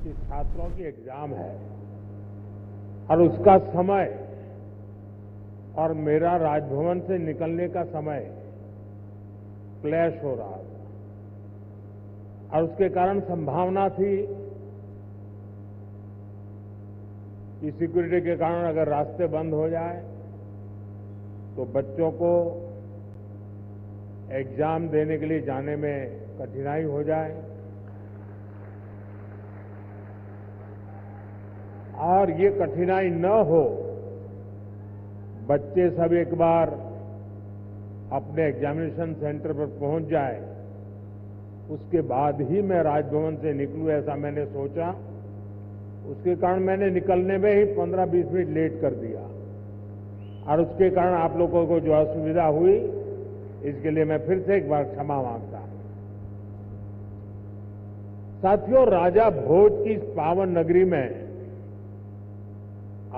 कि छात्रों की एग्जाम है और उसका समय और मेरा राजभवन से निकलने का समय क्लैश हो रहा था और उसके कारण संभावना थी कि सिक्योरिटी के कारण अगर रास्ते बंद हो जाए तो बच्चों को एग्जाम देने के लिए जाने में कठिनाई हो जाए और ये कठिनाई न हो, बच्चे सब एक बार अपने एग्जामिनेशन सेंटर पर पहुंच जाए, उसके बाद ही मैं राजभवन से निकलूं, ऐसा मैंने सोचा। उसके कारण मैंने निकलने में ही 15-20 मिनट लेट कर दिया और उसके कारण आप लोगों को जो असुविधा हुई, इसके लिए मैं फिर से एक बार क्षमा मांगता हूं। साथियों, राजा भोज की इस पावन नगरी में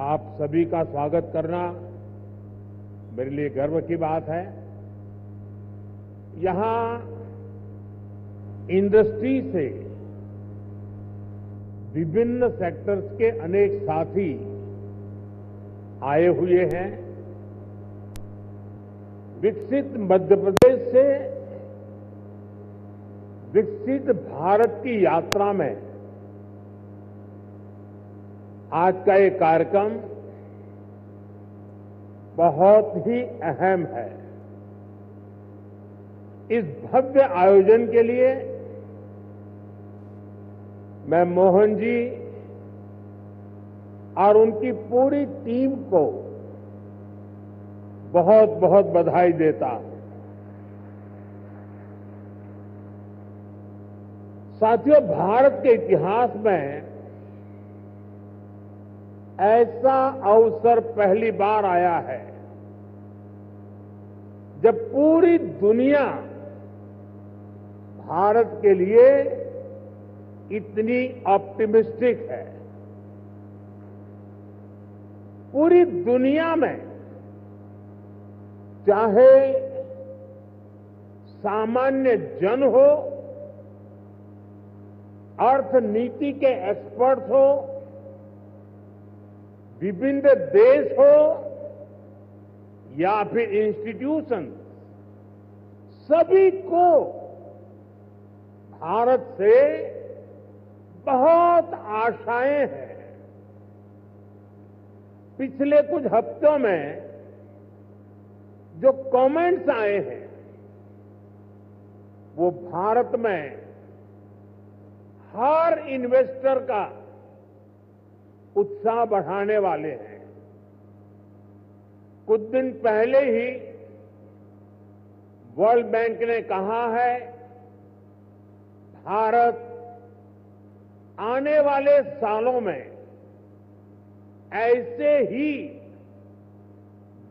आप सभी का स्वागत करना मेरे लिए गर्व की बात है। यहां इंडस्ट्री से विभिन्न सेक्टर्स के अनेक साथी आए हुए हैं। विकसित मध्य प्रदेश से विकसित भारत की यात्रा में आज का ये कार्यक्रम बहुत ही अहम है। इस भव्य आयोजन के लिए मैं मोहन जी और उनकी पूरी टीम को बहुत बहुत बधाई देता हूं। साथियों, भारत के इतिहास में ऐसा अवसर पहली बार आया है जब पूरी दुनिया भारत के लिए इतनी ऑप्टिमिस्टिक है। पूरी दुनिया में चाहे सामान्य जन हो, अर्थनीति के एक्सपर्ट हो, विभिन्न देश हो या फिर इंस्टीट्यूशन, सभी को भारत से बहुत आशाएं हैं। पिछले कुछ हफ्तों में जो कमेंट्स आए हैं वो भारत में हर इन्वेस्टर का उत्साह बढ़ाने वाले हैं। कुछ दिन पहले ही वर्ल्ड बैंक ने कहा है, भारत आने वाले सालों में ऐसे ही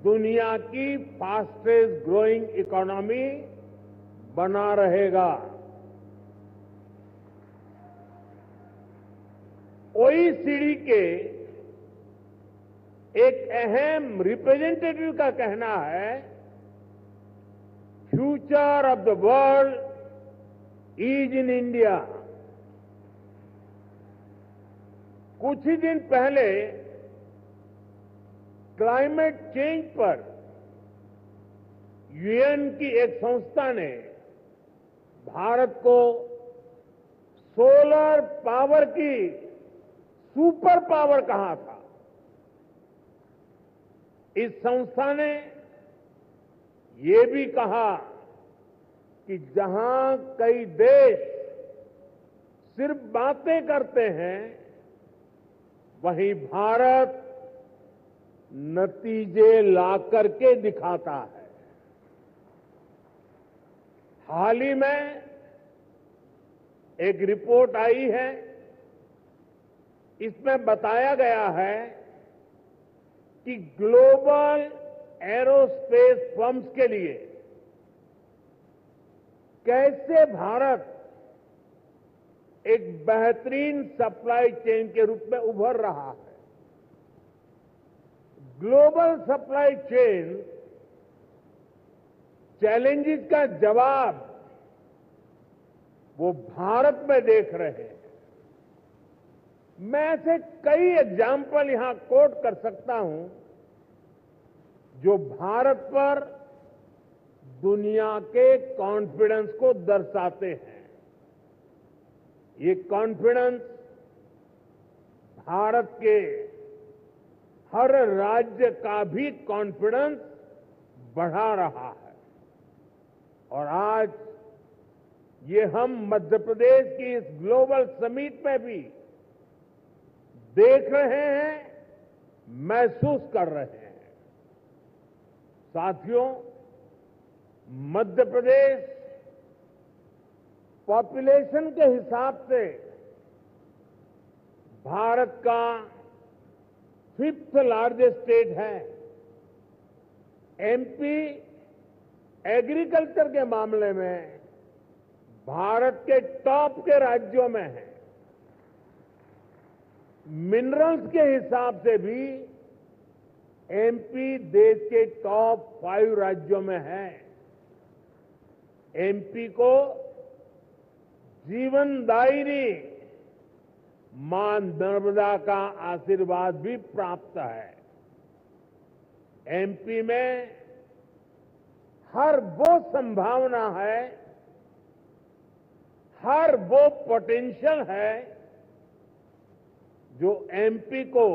दुनिया की फास्टेस्ट ग्रोइंग इकोनॉमी बना रहेगा। ओईसीडी के एक अहम रिप्रेजेंटेटिव का कहना है, future of the world is in India. कुछ ही दिन पहले क्लाइमेट चेंज पर यूएन की एक संस्था ने भारत को सोलर पावर की सुपर पावर कहा था। इस संस्था ने ये भी कहा कि जहां कई देश सिर्फ बातें करते हैं, वहीं भारत नतीजे ला करके दिखाता है। हाल ही में एक रिपोर्ट आई है, इसमें बताया गया है कि ग्लोबल एरोस्पेस फर्म्स के लिए कैसे भारत एक बेहतरीन सप्लाई चेन के रूप में उभर रहा है। ग्लोबल सप्लाई चेन चैलेंजेस का जवाब वो भारत में देख रहे हैं। मैं ऐसे कई एग्जाम्पल यहां कोट कर सकता हूं जो भारत पर दुनिया के कॉन्फिडेंस को दर्शाते हैं। ये कॉन्फिडेंस भारत के हर राज्य का भी कॉन्फिडेंस बढ़ा रहा है और आज ये हम मध्य प्रदेश की इस ग्लोबल समिट में भी देख रहे हैं, महसूस कर रहे हैं। साथियों, मध्य प्रदेश पॉपुलेशन के हिसाब से भारत का 5th लार्जेस्ट स्टेट है। एमपी एग्रीकल्चर के मामले में भारत के टॉप के राज्यों में है। मिनरल्स के हिसाब से भी एमपी देश के टॉप 5 राज्यों में है। एमपी को जीवनदायिनी मां नर्मदा का आशीर्वाद भी प्राप्त है। एमपी में हर वो संभावना है, हर वो पोटेंशियल है जो एमपी को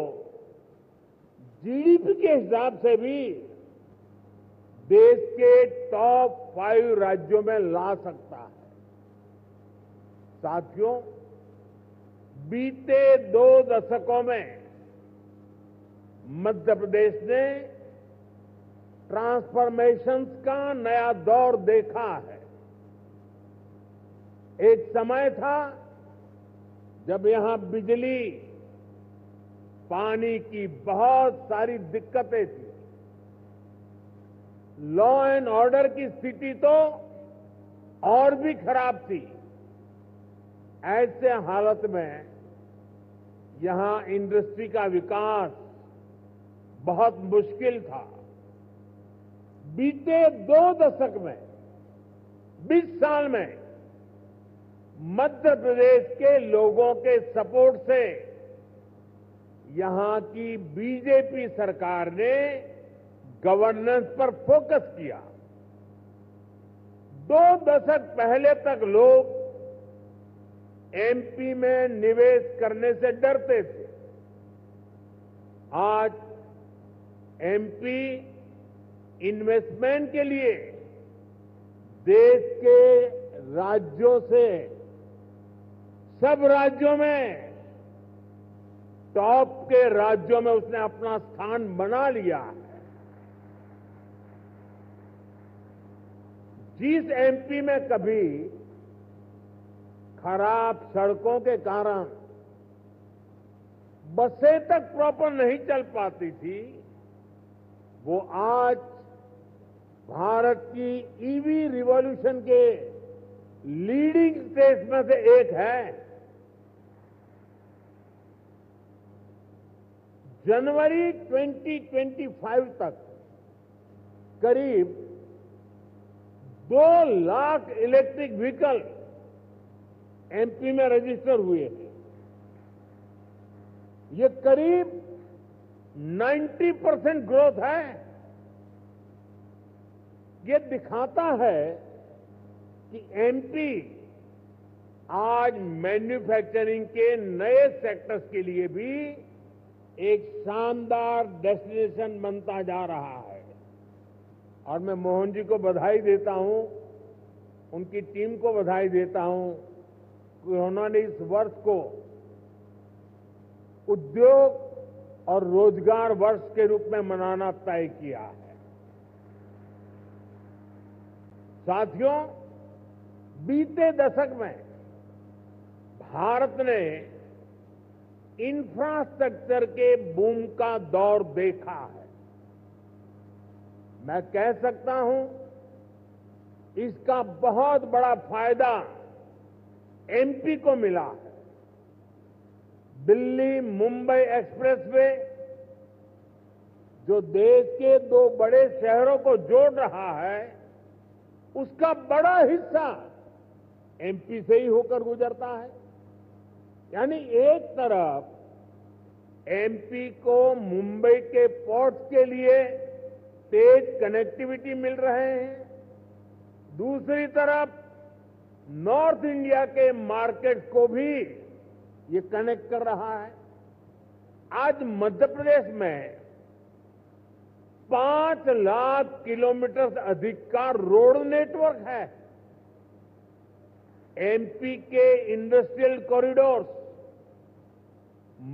जीडीपी के हिसाब से भी देश के टॉप 5 राज्यों में ला सकता है। साथियों, बीते 2 दशकों में मध्य प्रदेश ने ट्रांसफॉर्मेशन का नया दौर देखा है। एक समय था जब यहां बिजली, पानी की बहुत सारी दिक्कतें थी। लॉ एंड ऑर्डर की स्थिति तो और भी खराब थी। ऐसे हालत में यहां इंडस्ट्री का विकास बहुत मुश्किल था। बीते 2 दशक में, 20 साल में मध्य प्रदेश के लोगों के सपोर्ट से यहां की बीजेपी सरकार ने गवर्नेंस पर फोकस किया। 2 दशक पहले तक लोग एमपी में निवेश करने से डरते थे। आज एमपी इन्वेस्टमेंट के लिए देश के राज्यों से, सब राज्यों में, टॉप के राज्यों में उसने अपना स्थान बना लिया है। जिस एमपी में कभी खराब सड़कों के कारण बसें तक प्रॉपर नहीं चल पाती थी, वो आज भारत की ईवी रिवॉल्यूशन के लीडिंग स्टेट्स में से एक है। जनवरी 2025 तक करीब 2 लाख इलेक्ट्रिक व्हीकल एमपी में रजिस्टर हुए हैं। ये करीब 90% ग्रोथ है। ये दिखाता है कि एमपी आज मैन्युफैक्चरिंग के नए सेक्टर्स के लिए भी एक शानदार डेस्टिनेशन बनता जा रहा है। और मैं मोहन जी को बधाई देता हूं, उनकी टीम को बधाई देता हूं कि उन्होंने इस वर्ष को उद्योग और रोजगार वर्ष के रूप में मनाना तय किया है। साथियों, बीते दशक में भारत ने इंफ्रास्ट्रक्चर के बूम का दौर देखा है। मैं कह सकता हूं, इसका बहुत बड़ा फायदा एमपी को मिला है। दिल्ली मुंबई एक्सप्रेसवे जो देश के 2 बड़े शहरों को जोड़ रहा है, उसका बड़ा हिस्सा एमपी से ही होकर गुजरता है। यानी एक तरफ एमपी को मुंबई के पोर्ट्स के लिए तेज कनेक्टिविटी मिल रहे हैं, दूसरी तरफ नॉर्थ इंडिया के मार्केट को भी ये कनेक्ट कर रहा है। आज मध्य प्रदेश में 5 लाख किलोमीटर से अधिक का रोड नेटवर्क है। एमपी के इंडस्ट्रियल कॉरिडोर्स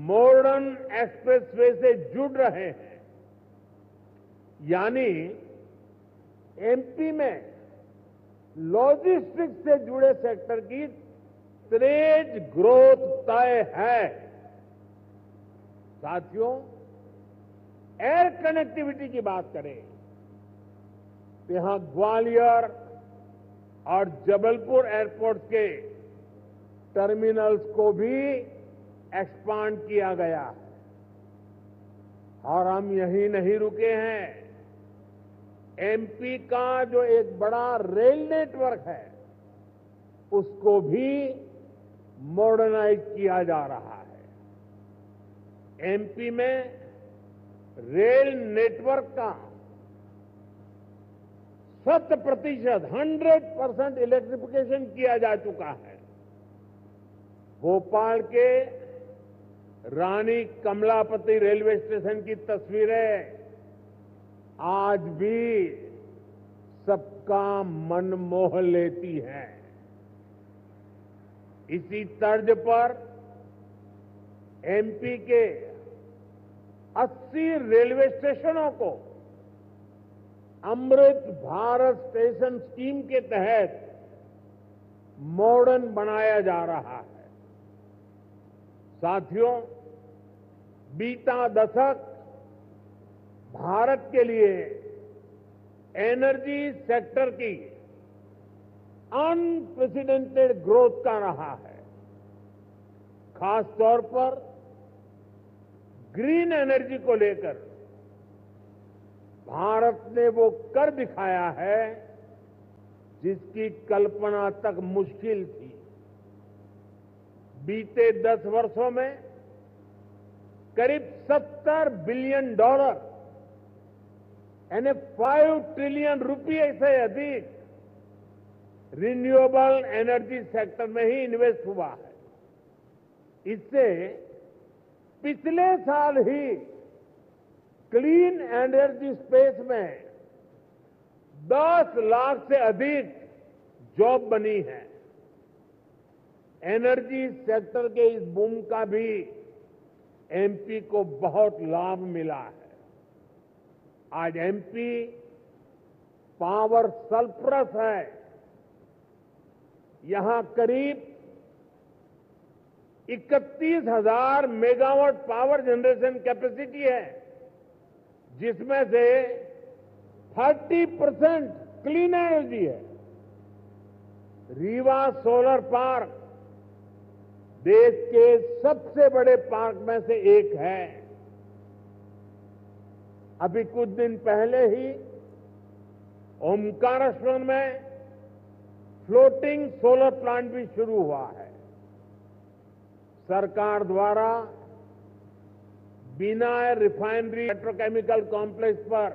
मॉडर्न एक्सप्रेसवे से जुड़ रहे हैं, यानी एमपी में लॉजिस्टिक्स से जुड़े सेक्टर की तेज ग्रोथ तय है। साथियों, एयर कनेक्टिविटी की बात करें तो यहां ग्वालियर और जबलपुर एयरपोर्ट के टर्मिनल्स को भी एक्सपांड किया गया है। और हम यहीं नहीं रुके हैं। एमपी का जो एक बड़ा रेल नेटवर्क है उसको भी मॉडर्नाइज किया जा रहा है। एमपी में रेल नेटवर्क का 100% इलेक्ट्रिफिकेशन किया जा चुका है। भोपाल के रानी कमलापति रेलवे स्टेशन की तस्वीरें आज भी सबका मन मोह लेती हैं। इसी तर्ज पर एमपी के 80 रेलवे स्टेशनों को अमृत भारत स्टेशन स्कीम के तहत मॉडर्न बनाया जा रहा है। साथियों, बीता दशक भारत के लिए एनर्जी सेक्टर की अनप्रेसिडेंटेड ग्रोथ का रहा है। खासतौर पर ग्रीन एनर्जी को लेकर भारत ने वो कर दिखाया है जिसकी कल्पना तक मुश्किल थी। बीते 10 वर्षों में करीब $70 बिलियन यानी 5 ट्रिलियन रुपये से अधिक रिन्यूएबल एनर्जी सेक्टर में ही इन्वेस्ट हुआ है। इससे पिछले साल ही क्लीन एनर्जी स्पेस में 10 लाख से अधिक जॉब बनी है। एनर्जी सेक्टर के इस बूम का भी एमपी को बहुत लाभ मिला है। आज एमपी पावर सरप्लस है। यहां करीब 31,000 मेगावाट पावर जनरेशन कैपेसिटी है, जिसमें से 30% क्लीन एनर्जी है। रीवा सोलर पार्क देश के सबसे बड़े पार्क में से एक है। अभी कुछ दिन पहले ही ओमकारेश्वर में फ्लोटिंग सोलर प्लांट भी शुरू हुआ है। सरकार द्वारा बिना रिफाइनरी पेट्रोकेमिकल कॉम्प्लेक्स पर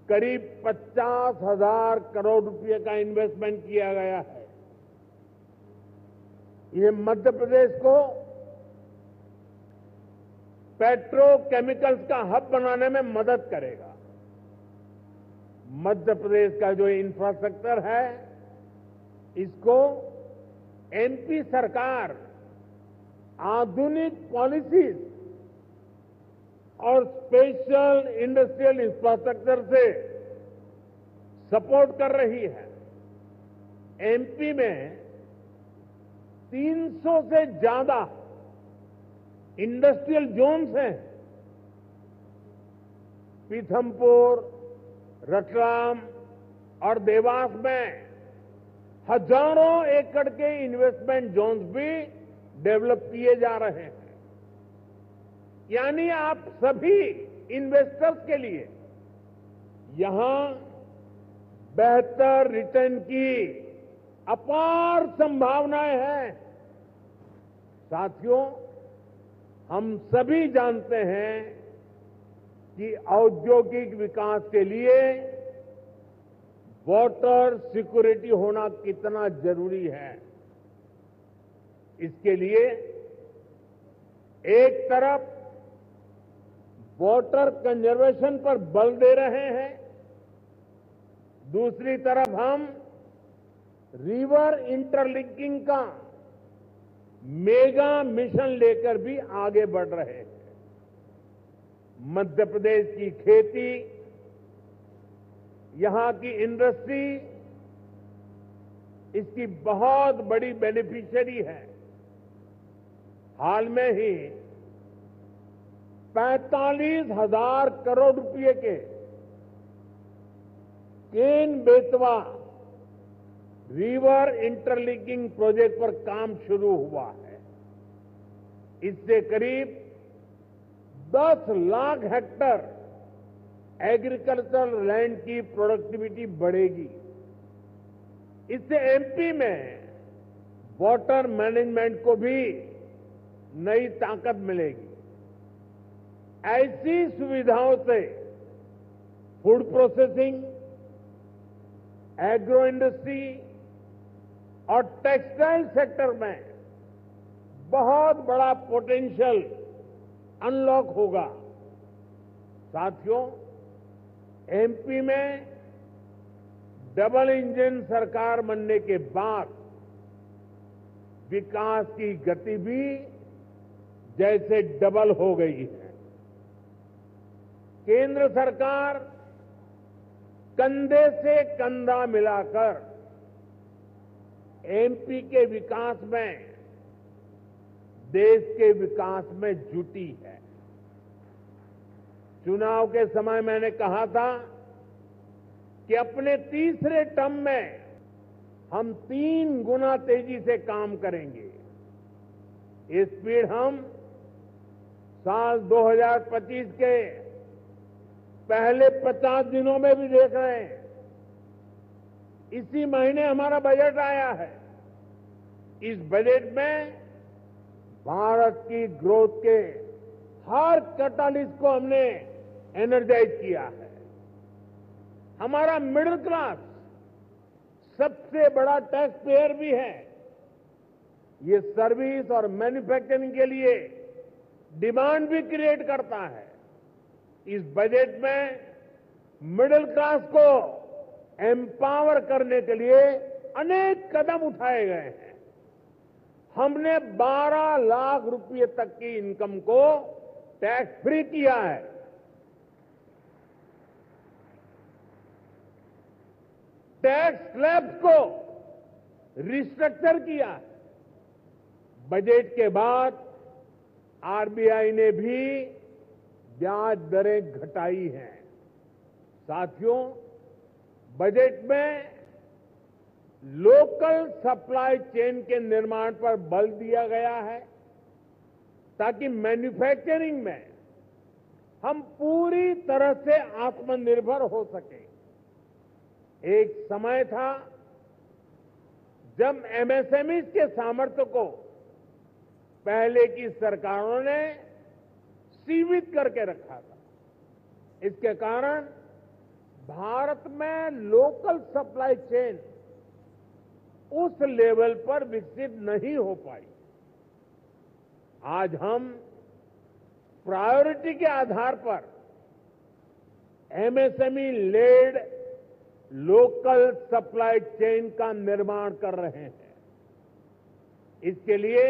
करीब 50,000 करोड़ रुपए का इन्वेस्टमेंट किया गया है। ये मध्य प्रदेश को पेट्रोकेमिकल्स का हब बनाने में मदद करेगा। मध्य प्रदेश का जो इंफ्रास्ट्रक्चर है, इसको एमपी सरकार आधुनिक पॉलिसीज और स्पेशल इंडस्ट्रियल इंफ्रास्ट्रक्चर से सपोर्ट कर रही है। एमपी में 300 से ज्यादा इंडस्ट्रियल जोन्स हैं। पीथमपुर, रतलाम और देवास में हजारों एकड़ के इन्वेस्टमेंट जोन्स भी डेवलप किए जा रहे हैं। यानी आप सभी इन्वेस्टर्स के लिए यहां बेहतर रिटर्न की अपार संभावनाएं हैं। साथियों, हम सभी जानते हैं कि औद्योगिक विकास के लिए वाटर सिक्योरिटी होना कितना जरूरी है। इसके लिए एक तरफ वाटर कंजर्वेशन पर बल दे रहे हैं, दूसरी तरफ हम रिवर इंटरलिंकिंग का मेगा मिशन लेकर भी आगे बढ़ रहे हैं। मध्य प्रदेश की खेती, यहां की इंडस्ट्री इसकी बहुत बड़ी बेनिफिशियरी है। हाल में ही 45,000 करोड़ रुपए के Ken Betwa river interlinking project पर काम शुरू हुआ है। इससे करीब 10 लाख हेक्टेयर एग्रीकल्चरल लैंड की प्रोडक्टिविटी बढ़ेगी। इससे एमपी में वाटर मैनेजमेंट को भी नई ताकत मिलेगी। ऐसी सुविधाओं से फूड प्रोसेसिंग, एग्रो इंडस्ट्री और टेक्सटाइल सेक्टर में बहुत बड़ा पोटेंशियल अनलॉक होगा। साथियों, एमपी में डबल इंजन सरकार बनने के बाद विकास की गति भी जैसे डबल हो गई है। केंद्र सरकार कंधे से कंधा मिलाकर एमपी के विकास में, देश के विकास में जुटी है। चुनाव के समय मैंने कहा था कि अपने तीसरे टर्म में हम 3 गुना तेजी से काम करेंगे। ये स्पीड हम साल 2025 के पहले 50 दिनों में भी देख रहे हैं। इसी महीने हमारा बजट आया है। इस बजट में भारत की ग्रोथ के हर कैटालिस्ट को हमने एनर्जाइज किया है। हमारा मिडिल क्लास सबसे बड़ा टैक्स पेयर भी है। ये सर्विस और मैन्युफैक्चरिंग के लिए डिमांड भी क्रिएट करता है। इस बजट में मिडिल क्लास को एम्पावर करने के लिए अनेक कदम उठाए गए हैं। हमने 12 लाख रुपए तक की इनकम को टैक्स फ्री किया है। टैक्स स्लैब्स को रिस्ट्रक्चर किया है। बजट के बाद आरबीआई ने भी ब्याज दरें घटाई हैं। साथियों, बजट में लोकल सप्लाई चेन के निर्माण पर बल दिया गया है ताकि मैन्युफैक्चरिंग में हम पूरी तरह से आत्मनिर्भर हो सकें। एक समय था जब एमएसएमईज के सामर्थ्य को पहले की सरकारों ने सीमित करके रखा था। इसके कारण भारत में लोकल सप्लाई चेन उस लेवल पर विकसित नहीं हो पाई। आज हम प्रायोरिटी के आधार पर MSME led local supply chain का निर्माण कर रहे हैं। इसके लिए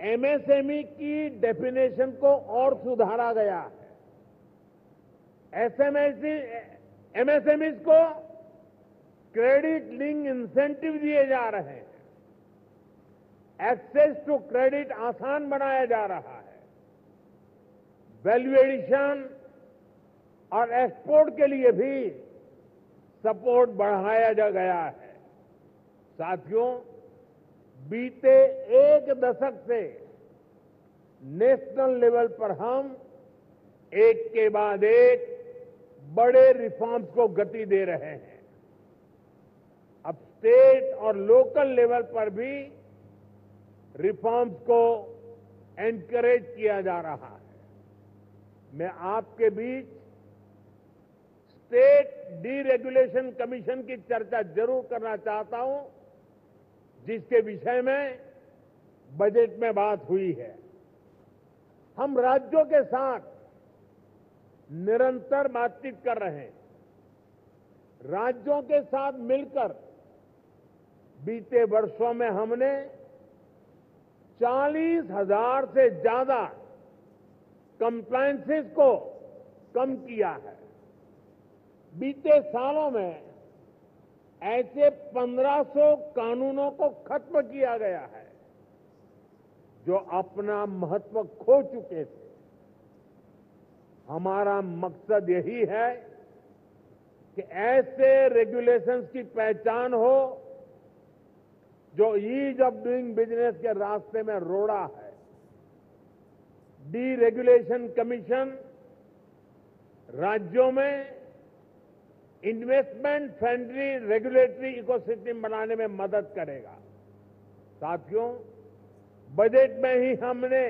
एमएसएमई की डेफिनेशन को और सुधारा गया है। एमएसएमईज को क्रेडिट लिंक इंसेंटिव दिए जा रहे हैं। एक्सेस टू क्रेडिट आसान बनाया जा रहा है। वैल्यू एडिशन और एक्सपोर्ट के लिए भी सपोर्ट बढ़ाया जा गया है। साथियों, बीते एक दशक से नेशनल लेवल पर हम एक के बाद एक बड़े रिफॉर्म्स को गति दे रहे हैं। अब स्टेट और लोकल लेवल पर भी रिफॉर्म्स को एनकरेज किया जा रहा है। मैं आपके बीच स्टेट डीरेगुलेशन कमीशन की चर्चा जरूर करना चाहता हूं, जिसके विषय में बजट में बात हुई है। हम राज्यों के साथ निरंतर बातचीत कर रहे हैं। राज्यों के साथ मिलकर बीते वर्षों में हमने 40,000 से ज्यादा कंप्लायंसेस को कम किया है। बीते सालों में ऐसे 1500 कानूनों को खत्म किया गया है जो अपना महत्व खो चुके थे। हमारा मकसद यही है कि ऐसे रेगुलेशंस की पहचान हो जो ईज ऑफ डूइंग बिजनेस के रास्ते में रोड़ा है। डीरेगुलेशन कमीशन राज्यों में इन्वेस्टमेंट फ्रेंडली रेगुलेटरी इकोसिस्टम बनाने में मदद करेगा। साथियों, बजट में ही हमने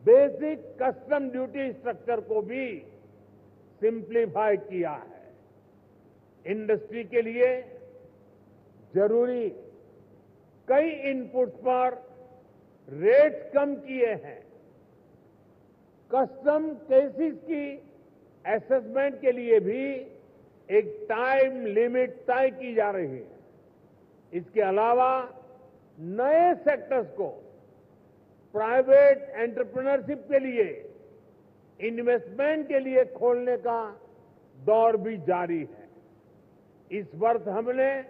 बेसिक कस्टम ड्यूटी स्ट्रक्चर को भी सिंप्लीफाई किया है। इंडस्ट्री के लिए जरूरी कई इनपुट्स पर रेट्स कम किए हैं। कस्टम केसेस की असेसमेंट के लिए भी एक टाइम लिमिट तय की जा रही है। इसके अलावा नए सेक्टर्स को प्राइवेट एंटरप्रेन्योरशिप के लिए इन्वेस्टमेंट के लिए खोलने का दौर भी जारी है। इस वर्ष हमने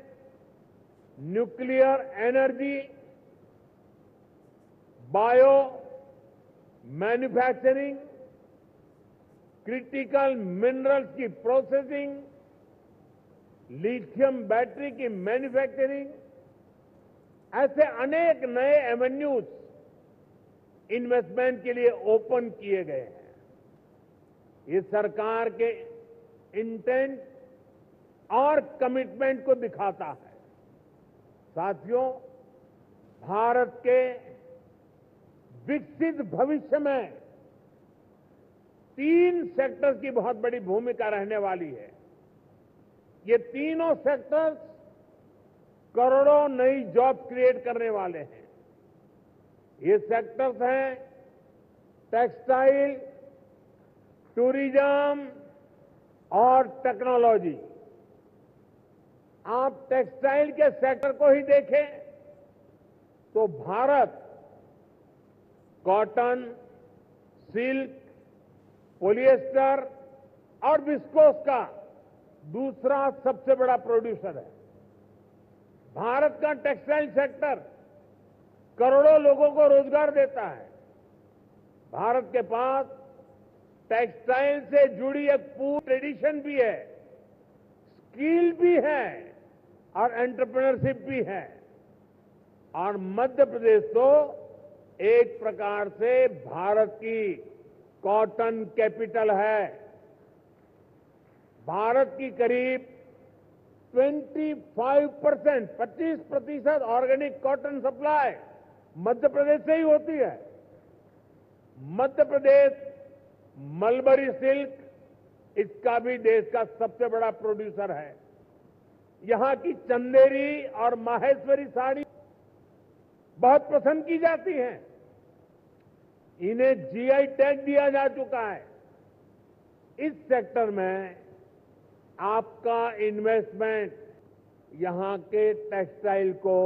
nuclear energy, bio manufacturing, critical minerals की प्रोसेसिंग, लिथियम बैटरी की मैन्युफैक्चरिंग, ऐसे अनेक नए एवेन्यूज इन्वेस्टमेंट के लिए ओपन किए गए हैं। ये सरकार के इंटेंट और कमिटमेंट को दिखाता है। साथियों, भारत के विकसित भविष्य में 3 सेक्टर्स की बहुत बड़ी भूमिका रहने वाली है। ये तीनों सेक्टर्स करोड़ों नई जॉब क्रिएट करने वाले हैं। ये सेक्टर्स हैं टेक्सटाइल, टूरिज्म और टेक्नोलॉजी। आप टेक्सटाइल के सेक्टर को ही देखें तो भारत कॉटन, सिल्क, पॉलिएस्टर और विस्कोस का दूसरा सबसे बड़ा प्रोड्यूसर है। भारत का टेक्सटाइल सेक्टर करोड़ों लोगों को रोजगार देता है। भारत के पास टेक्सटाइल से जुड़ी एक पूरी ट्रेडिशन भी है, स्किल भी है और एंटरप्रेन्योरशिप भी है। और मध्य प्रदेश तो एक प्रकार से भारत की कॉटन कैपिटल है। भारत की करीब 25% organic cotton supply Madhya Pradesh से ही होती है। मध्य प्रदेश मलबरी सिल्क, इसका भी देश का सबसे बड़ा प्रोड्यूसर है। यहां की चंदेरी और माहेश्वरी साड़ी बहुत पसंद की जाती हैं। इन्हें जीआई टैग दिया जा चुका है। इस सेक्टर में आपका इन्वेस्टमेंट यहां के टेक्सटाइल को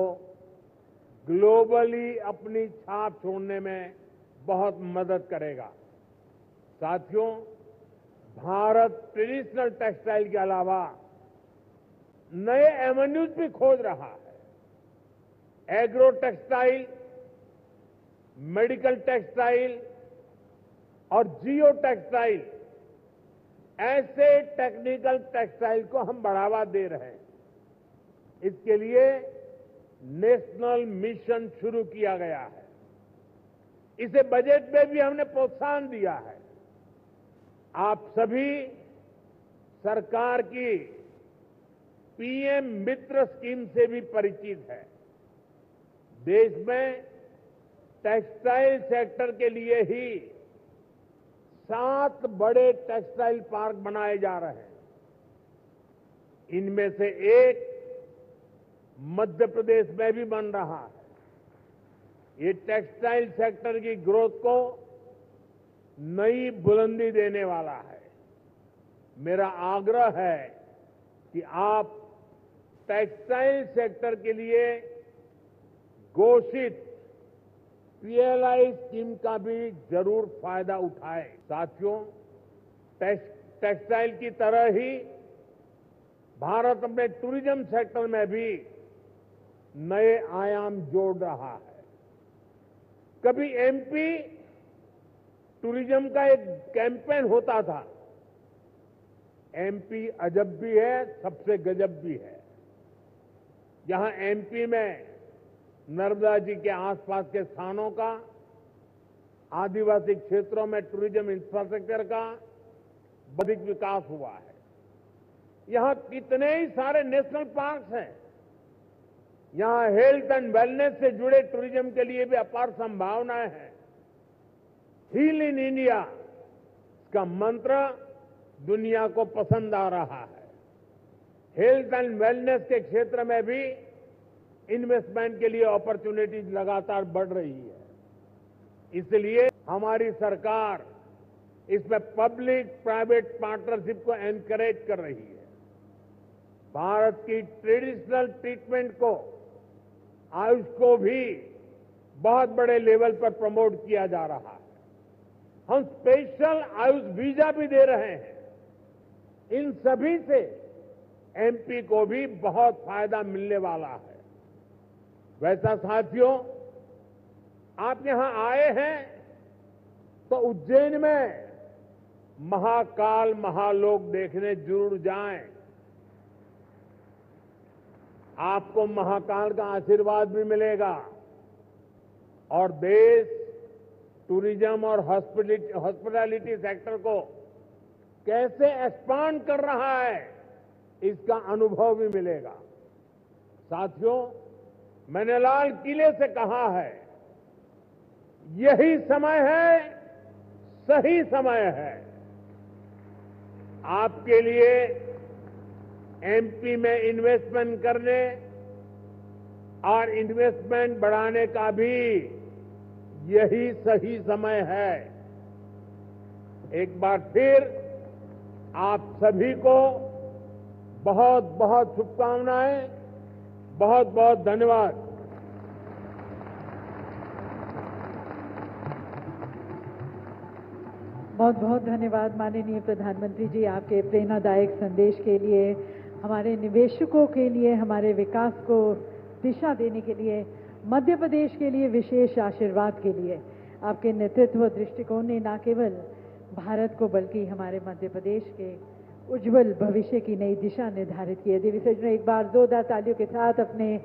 ग्लोबली अपनी छाप छोड़ने में बहुत मदद करेगा। साथियों, भारत ट्रेडिशनल टेक्सटाइल के अलावा नए एवेन्यूज भी खोज रहा है। एग्रो टेक्सटाइल, मेडिकल टेक्सटाइल और जियो टेक्सटाइल, ऐसे टेक्निकल टेक्सटाइल को हम बढ़ावा दे रहे हैं। इसके लिए नेशनल मिशन शुरू किया गया है। इसे बजट में भी हमने प्रोत्साहन दिया है। आप सभी सरकार की पीएम मित्र स्कीम से भी परिचित है। देश में टेक्सटाइल सेक्टर के लिए ही 7 बड़े टेक्सटाइल पार्क बनाए जा रहे हैं। इनमें से एक मध्य प्रदेश में भी बन रहा है। ये टेक्सटाइल सेक्टर की ग्रोथ को नई बुलंदी देने वाला है। मेरा आग्रह है कि आप टेक्सटाइल सेक्टर के लिए घोषित पीएलआई स्कीम का भी जरूर फायदा उठाएं। साथियों, टेक्सटाइल की तरह ही भारत अपने टूरिज्म सेक्टर में भी नए आयाम जोड़ रहा है। कभी एमपी टूरिज्म का एक कैंपेन होता था, एमपी अजब भी है, सबसे गजब भी है। जहां एमपी में नर्मदा जी के आसपास के स्थानों का, आदिवासी क्षेत्रों में टूरिज्म इंफ्रास्ट्रक्चर का अधिक विकास हुआ है। यहां कितने ही सारे नेशनल पार्क्स हैं। यहां हेल्थ एंड वेलनेस से जुड़े टूरिज्म के लिए भी अपार संभावनाएं हैं। हील इन इंडिया का मंत्र दुनिया को पसंद आ रहा है। हेल्थ एंड वेलनेस के क्षेत्र में भी इन्वेस्टमेंट के लिए अपॉर्चुनिटीज लगातार बढ़ रही है। इसलिए हमारी सरकार इसमें पब्लिक प्राइवेट पार्टनरशिप को एनकरेज कर रही है। भारत की ट्रेडिशनल ट्रीटमेंट को, आयुष को भी बहुत बड़े लेवल पर प्रमोट किया जा रहा है। हम स्पेशल आयुष वीजा भी दे रहे हैं। इन सभी से एमपी को भी बहुत फायदा मिलने वाला है। वैसा साथियों, आप यहां आए हैं तो उज्जैन में महाकाल महालोक देखने जरूर जाएं। आपको महाकाल का आशीर्वाद भी मिलेगा और देश टूरिज्म और हॉस्पिटैलिटी सेक्टर को कैसे एक्सपांड कर रहा है, इसका अनुभव भी मिलेगा। साथियों, मैंने लाल किले से कहा है, यही समय है, सही समय है आपके लिए एमपी में इन्वेस्टमेंट करने और इन्वेस्टमेंट बढ़ाने का भी यही सही समय है। एक बार फिर आप सभी को बहुत बहुत शुभकामनाएं, बहुत बहुत धन्यवाद। बहुत बहुत धन्यवाद माननीय प्रधानमंत्री जी, आपके प्रेरणादायक संदेश के लिए, हमारे निवेशकों के लिए, हमारे विकास को दिशा देने के लिए, मध्य प्रदेश के लिए विशेष आशीर्वाद के लिए। आपके नेतृत्व दृष्टिकोण ने न केवल भारत को बल्कि हमारे मध्य प्रदेश के उज्जवल भविष्य की नई दिशा निर्धारित की है। दिव्य सज्जनों, एक बार जोरदार तालियों के साथ अपने